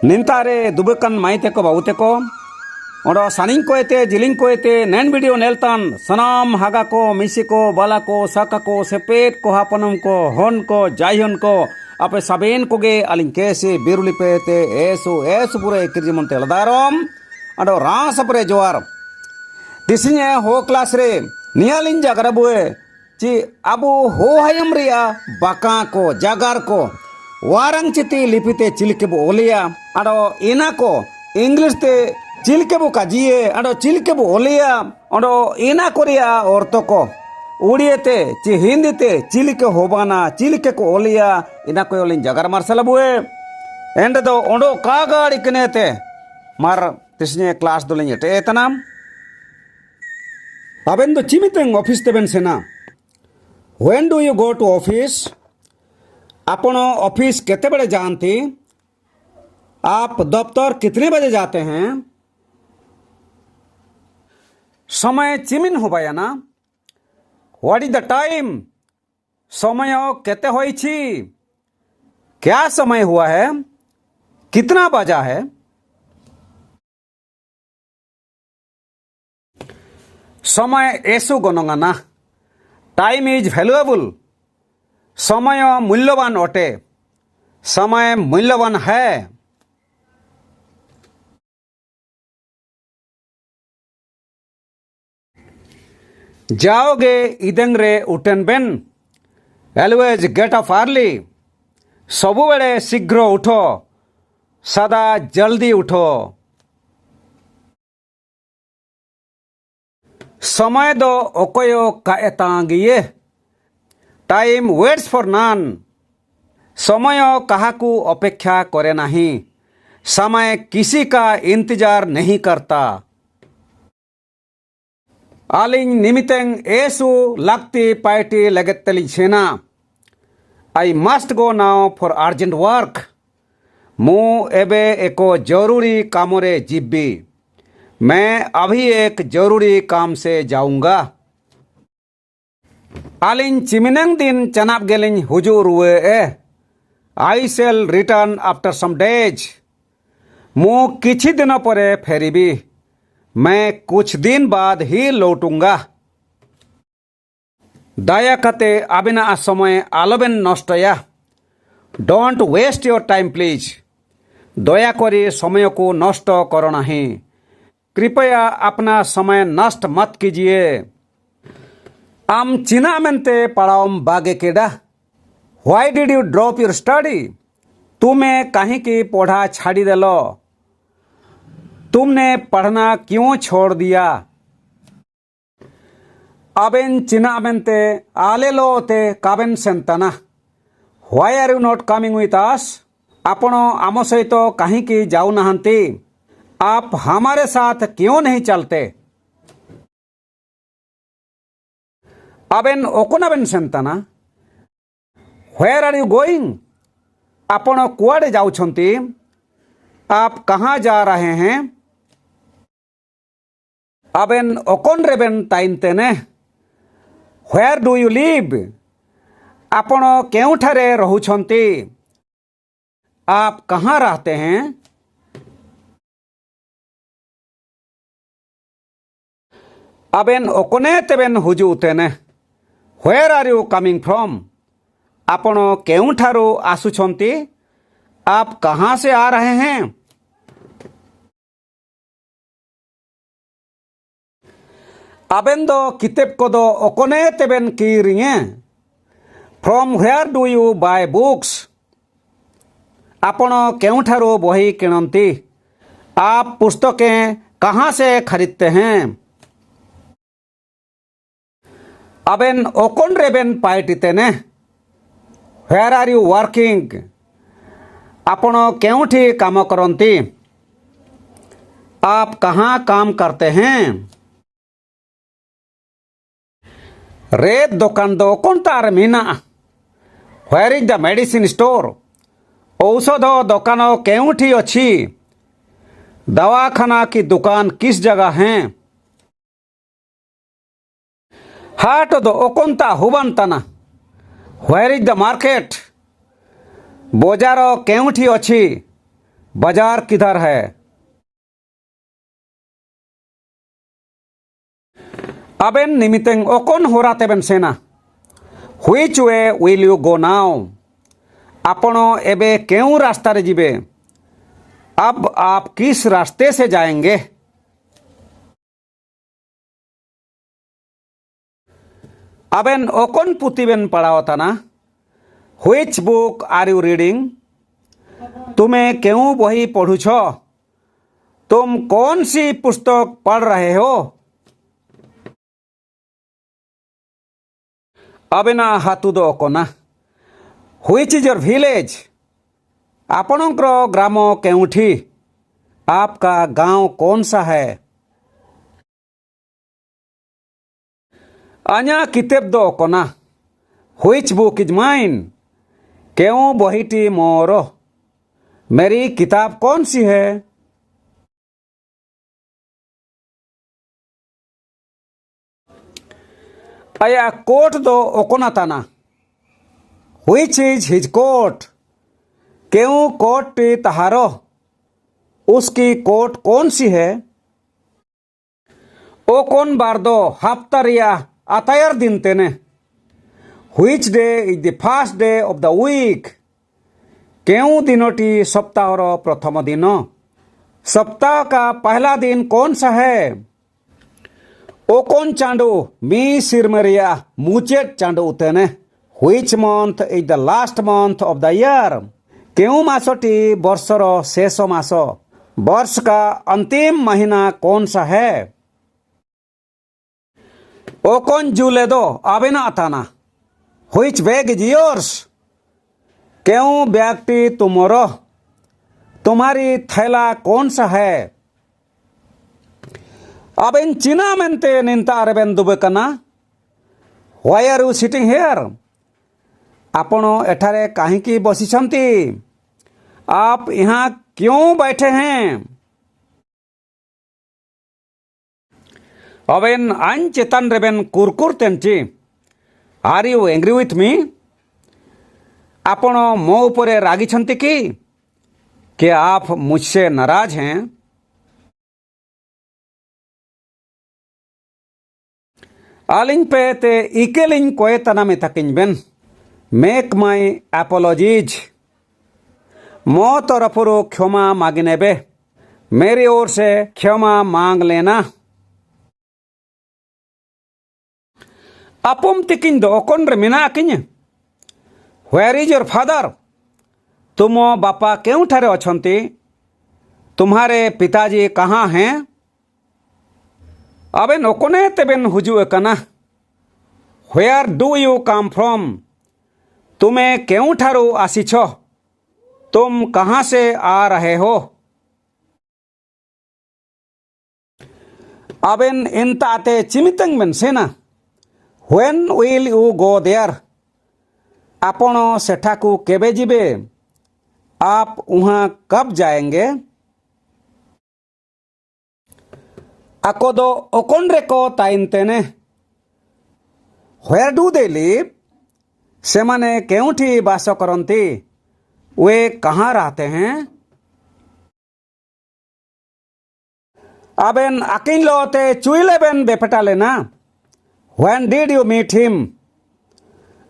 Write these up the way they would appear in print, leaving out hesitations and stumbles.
निंतारे दुबकन माइते को बाउते को और सानिंग को एते जिलिंग को एते नैन वीडियो नेलतान सनाम हागा को मिसी को बाला को साका को सेपेट को हापनम को हन को जायहन को आपे सबेन को गे अलिंग कैसे बिरुली पेते ऐसो पूरे किरजी मंते लदारम अडो रास अपरे जोर दिसिने हो क्लास रे नियालिंग जागर बुए ची अबु हो हायम रिया बाका को जागर को वारंग चिति लिपिते चिलके बो ओलिया अडो इना को इंग्लिश ते चिलके बो काजिए अडो चिलके बो ओलिया अडो इना कोरिया औरतों को उड़ियते ची हिंदी ते चिलके होबाना चिलके को ओलिया इना को ओलिन जगर मार्शल बुए एंड दो ओडो कागाड़ी कनेते मार तिसने क्लास दोलिन यटे एतनाम अबेन दो चिमितेंग ऑफिस तेबेन सेना when do you go to office आपण ऑफिस कितने बजे जानती आप दफ्तर कितने बजे जाते हैं समय चिमिन हो पाया ना व्हाट इज द टाइम समय केते होई छी क्या समय हुआ है कितना बजा है समय ऐसो गणना ना टाइम इज वैल्यूएबल समय मूल्यवान अटे समय मूल्यवान है जाओगे इदें रे उठेन बेन एलवेज गेट अप अर्ली सबु बेले शीघ्र उठो सदा जल्दी उठो समय दो ओकोयो काएतांगिए टाइम वेट्स फॉर नन समय काहाकू अपेक्षा करे नहीं समय किसी का इंतजार नहीं करता आलिंग निमितेंग ऐसु लगती पार्टी लगतली छेना I must go now for urgent work मु एबे एको जरूरी कामरे जिब्बी मैं अभी एक जरूरी काम से जाऊंगा आलिंग चिमिनंग दिन चनाब गेलिंग हुजूर हुए I shall return after some days मु किछि दिन परे फेरिबी मैं कुछ दिन बाद ही लौटूंगा दया कते आबिना समय आलोबेन नष्टया don't waste your time please दया करी समय को नष्ट करो नहीं कृपया अपना समय नष्ट मत कीजिए आम चिना मेंते पढ़ाओम बागे केडा why did you drop your study तुम्हें कहीं की पढ़ा छाड़ी देलो तुमने पढ़ना क्यों छोड़ दिया अबेन चिना मेंते आले लोते काबेन सेंतना why are you not coming with us आपण आम सहित कहीं की जाऊ नहंती आप हमारे साथ क्यों नहीं चलते अबेन ओकोनाबेन सेंताना व्हेयर आर यू गोइंग आपण कुआडे जाउछंती आप कहाँ जा रहे हैं अबेन ओकोन रेबेन ताइनतेने व्हेयर डू यू लिव आपण केउठारे रहुछंती आप कहाँ रहते हैं अबेन ओकोने तेबेन हुजूतेने where are you coming from आपण केउठारो आसुछंती आप कहाँ से आ रहे हैं अबेन दो कितेब को दो ओकोने तेबेन की रिये from where do you buy books आपण केउठारो बही किणंती आप पुस्तकें कहाँ से खरीदते हैं अबेन ओकोन रेबेन पाइटितेने व्हेयर आर यू वर्किंग आपण केउठी काम करंती आप कहाँ काम करते हैं रेत दुकान दो कोनतार मीना where is the medicine store औषध दुकान केउठी अछि दवाखाना की दुकान किस जगह है हाट दो ओकोंता हुबंताना व्हेयर इज द मार्केट बाजार केउठी अछि बाजार किधर है? Aben nimiteng okon horateben sena. Which way will you go now? आपण एबे केउ रास्ता रे जिबे? अब आप किस रास्ते से जाएंगे? अबेन ओकन पुतिबेन पढ़ावता ना? Which book are you reading? तुम्हें क्यों बही पढ़ू छो? तुम कौन सी पुस्तक पढ़ रहे हो? अबेना हातुदो ओकोना. Which is your village? आपनोंक्रो ग्रामो केउठी? आपका गांव कौन सा है? आन्या किताब दो ओकोना. Which book is mine? क्यों बहीटी मोरो? मेरी किताब कौन सी है? आया कोट दो ओकोना ताना. Which is his coat? क्यों कोट टी तहारो? उसकी कोट कौन सी है? ओ कौन बार दो हफ्तारिया अतायर दिन तेने. Which day is the first day of the week? क्यों दिनोटी सप्ताह रो प्रथम दिनो? सप्ताह का पहला दिन कौन सा है? ओ कौन चांडू मी सिरमरिया मुचेट चांडू तेने. Which month is the last month of the year? क्यों मासोटी वर्षरो शेषो मासो? वर्ष का अंतिम महीना कौन सा है? ओ कौन जूले दो आबेना अताना. Which bag is yours? क्यों बैगटी तुमरो? तुम्हारी थैला कौन सा है? अबेन चिना मेंते निंता अरबेन दुबे कना. Why are you sitting here? आपण एठारे काहींकी बसिछंती? आप यहाँ क्यों बैठे हैं? अबेन आइन चेतन रेबेन कुरकुर तेंची. Are you angry with me? आपण मो उपरे रागी छंती की? क्या आप मुझसे नाराज हैं? आलिंग पे ते इकेलिंग कोए तना में तकिंज बेन. मेक माई एपोलॉजीज. मो तरफरो क्षमा मांगने बे. मेरी ओर से क्षमा मांग लेना. अपुम तिकिन दो ओकोन रे मिना किन. Where is your father? तुमो बापा क्यों ठारे अछंती? तुम्हारे पिताजी कहाँ हैं? अबे नोकोने तेबेन हुजु कना. Where do you come from? तुम्हें क्यों ठारू आसीछो? तुम कहाँ से आ रहे हो? अबेन इंताते चिमितंग बेन सेना. When will you go there? आपण सेठाकू केबे जिबे? आप वहां कब जाएंगे? आकोदो ओकोन रेको ताइनतेने. Where do they live? सेमाने केउठी बास करंती? वे कहाँ रहते हैं? अबेन अकिन लोते चुइले बेन बेपटा लेना. When did you meet him?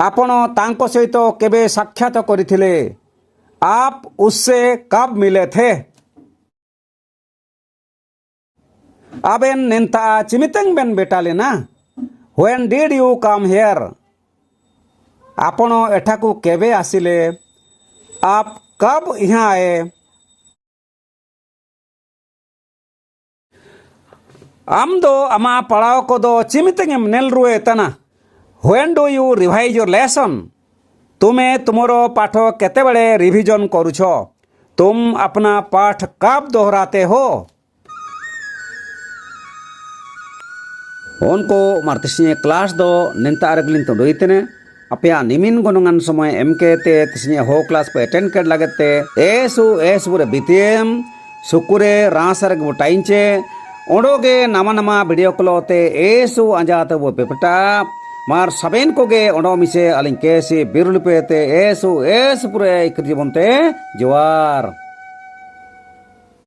आपण तांको सहितो केबे साक्षात करिथिले? आप उससे कब मिले थे? अबेन निंता चिमितंग बेन बेटा लेना. When did you come here? आपण एठाकू केबे आसिले? आप कब यहाँ आए? आम दो अमा पढ़ाओ को दो चिमितंगेम नेल रुए तना. When do you revise your lesson? तुम्हें तुमरो पाठ केते बड़े रिविजन करूछो? तुम अपना पाठ कब दोहराते हो? उनको मार्तिसिए क्लास दो निंता अरगलिन तो दोइतने. अपया निमिन गोनंगन समय एमके ते तिसिए हो क्लास पे अटेंड कर लगते. एसु बुरे बितियम सुकुरे रासरग बुटाइंचे. ओडोगे नामा नामा वीडियो क्लोते एसु अंजाते वो पेपटा. मार सबेन कोगे ओडो मिसे अलिंग केसी बिरुल पेते एसु पुरे इक्र जीवनते जवार.